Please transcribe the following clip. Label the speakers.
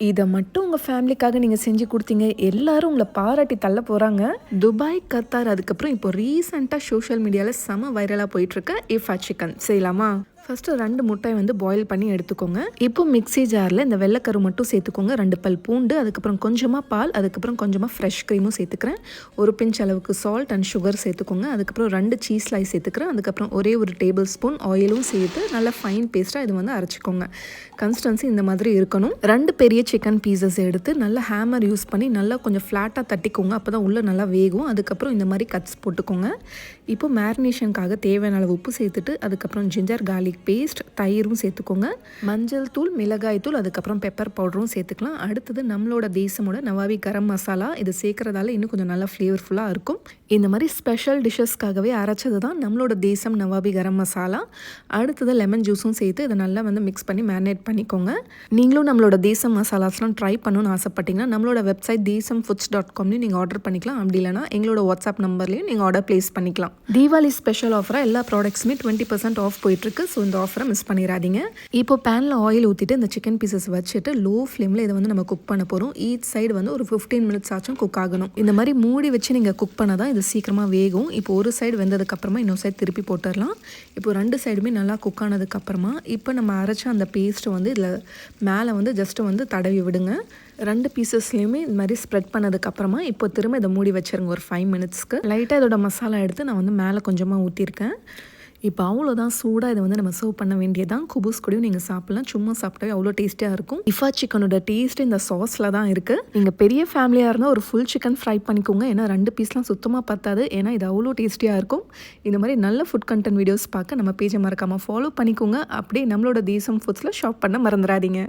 Speaker 1: இதை மட்டும் உங்கள் ஃபேமிலிக்காக நீங்கள் செஞ்சு கொடுத்தீங்க, எல்லாரும் உங்களை பாராட்டி தள்ள போகிறாங்க. துபாய், கத்தார், அதுக்கப்புறம் இப்போ ரீசெண்டாக சோஷியல் மீடியாவில் செம வைரலாக போயிட்டுருக்க இஃபா சிக்கன் செய்யலாமா? ஃபஸ்ட்டு 2 முட்டையை வந்து பாயில் பண்ணி எடுத்துக்கோங்க. இப்போ மிக்ஸி ஜாரில் இந்த வெள்ளைக்கரு மட்டும் சேர்த்துக்கோங்க, 2 பல் பூண்டு, அதுக்கப்புறம் கொஞ்சமாக பால், அதுக்கப்புறம் கொஞ்சமாக ஃப்ரெஷ் க்ரீமும் சேர்த்துக்கிறேன். ஒரு பிஞ்ச் அளவுக்கு சால்ட் அண்ட் சுகர் சேர்த்துக்கோங்க. அதுக்கப்புறம் 2 சீஸ் ஸ்லைஸ் சேர்த்துக்கிறேன். அதுக்கப்புறம் ஒரே ஒரு டேபிள் ஸ்பூன் ஆயிலும் சேர்த்து நல்லா ஃபைன் பேஸ்ட்டாக இது வந்து அரைச்சிக்கோங்க. கன்சிஸ்டன்சி இந்த மாதிரி இருக்கணும். 2 பெரிய சிக்கன் பீசஸ் எடுத்து நல்லா ஹேமர் யூஸ் பண்ணி நல்லா கொஞ்சம் ஃப்ளாட்டாக தட்டிக்கோங்க, அப்போ தான் உள்ளே நல்லா வேகும். அதுக்கப்புறம் இந்த மாதிரி கட்ஸ் போட்டுக்கோங்க. இப்போ மேரினேஷனுக்காக தேவையான அளவு உப்பு சேர்த்துட்டு, அதுக்கப்புறம் ஜிஞ்சர் கார்லிக் பேஸ்ட், தயிரும் சேர்த்துக்கோங்க. மஞ்சள் தூள், மிளகாய் தூள், அதுக்கப்புறம் பெப்பர் பவுடரும் சேர்த்துக்கலாம். அடுத்தது நம்மளோட தேசமோட நவாபி கரம் மசாலா. இது சேர்க்கறதால இன்னும் கொஞ்சம் நல்லா ஃப்ளேவர்ஃபுல்லாக இருக்கும். இந்த மாதிரி ஸ்பெஷல் டிஷ்ஷஸ்க்காகவே அரைச்சது தான் நம்மளோட தேசம் நவாபி கரம் மசாலா. அடுத்தது லெமன் ஜூஸும் சேர்த்து இதை நல்லா வந்து மிக்ஸ் பண்ணி மேரினேட் பண்ணிக்கோங்க. நீங்களும் நம்மளோட தேசம் மசாலாஸ்லாம் ட்ரை பண்ணணும்னு ஆசைப்பட்டீங்கன்னா நம்மளோட வெப்சைட் desamfoods.comலையும் நீங்கள் ஆர்டர் பண்ணிக்கலாம். அப்படி இல்லைனா எங்களோட வாட்ஸ்அப் நம்பர்லையும் நீங்கள் ஆர்டர் ப்ளேஸ் பண்ணிக்கலாம். தீபாவளி ஸ்பெஷல் ஆஃபராக எல்லா ப்ராடக்ட்ஸுமே 20% ஆஃப் போயிட்டுருக்கு. ஸோ இந்த ஆஃபரை மிஸ் பண்ணிடாதீங்க. இப்போ பேனில் ஆயில் ஊற்றிட்டு இந்த சிக்கன் பீசஸ் வச்சுட்டு லோ ஃப்ளேமில் இதை வந்து நம்ம குக் பண்ண போகிறோம். ஈச் சைடு வந்து ஒரு 15 மினிட்ஸ் ஆச்சும் குக் ஆகணும். இந்த மாதிரி மூடி வச்சு நீங்கள் குக் பண்ணால் தான் இது சீக்கிரமாக வேகும். இப்போ ஒரு சைடு வெந்ததுக்கப்புறமா இன்னொரு சைடு திருப்பி போட்டுடலாம். இப்போ 2 சைடுமே நல்லா குக் ஆனதுக்கப்புறமா இப்போ நம்ம அரைச்ச அந்த பேஸ்ட்டு வந்து இதில் மேலே வந்து ஜஸ்ட்டு வந்து தடவி விடுங்க. 2 பீசஸ்லேயுமே இந்த மாதிரி ஸ்ப்ரெட் பண்ணதுக்கப்புறமா இப்போ திரும்ப இதை மூடி வச்சுருங்க ஒரு 5 மினிட்ஸ்க்கு. லைட்டாக இதோட மசாலா எடுத்து நான் வந்து மேலே கொஞ்சமாக ஊற்றிருக்கேன். இப்போ அவ்வளோதான், சூடாக இதை வந்து நம்ம சர்வ் பண்ண வேண்டியதான். குபூஸ் கூடயும் நீங்கள் சாப்பிட்லாம். சும்மா சாப்பிட்டாவே அவ்வளோ டேஸ்ட்டியாக இருக்கும். இஃபா சிக்கனோட டேஸ்ட்டு இந்த சாஸில் தான் இருக்குது. நீங்கள் பெரிய ஃபேமிலியாக இருந்தால் ஒரு ஃபுல் சிக்கன் ஃப்ரை பண்ணிக்கோங்க. ஏன்னா 2 பீஸ்லாம் சுத்தமாக பத்தாது. ஏன்னா இது அவ்வளோ டேஸ்ட்டியாக இருக்கும். இந்த மாதிரி நல்ல ஃபுட் கண்டென்ட் வீடியோஸ் பார்க்க நம்ம பேஜை மறக்காமல் ஃபாலோ பண்ணிக்கோங்க. அப்படியே நம்மளோட தேசம் ஃபுட்ஸில் ஷாப் பண்ண மறந்துடாதீங்க.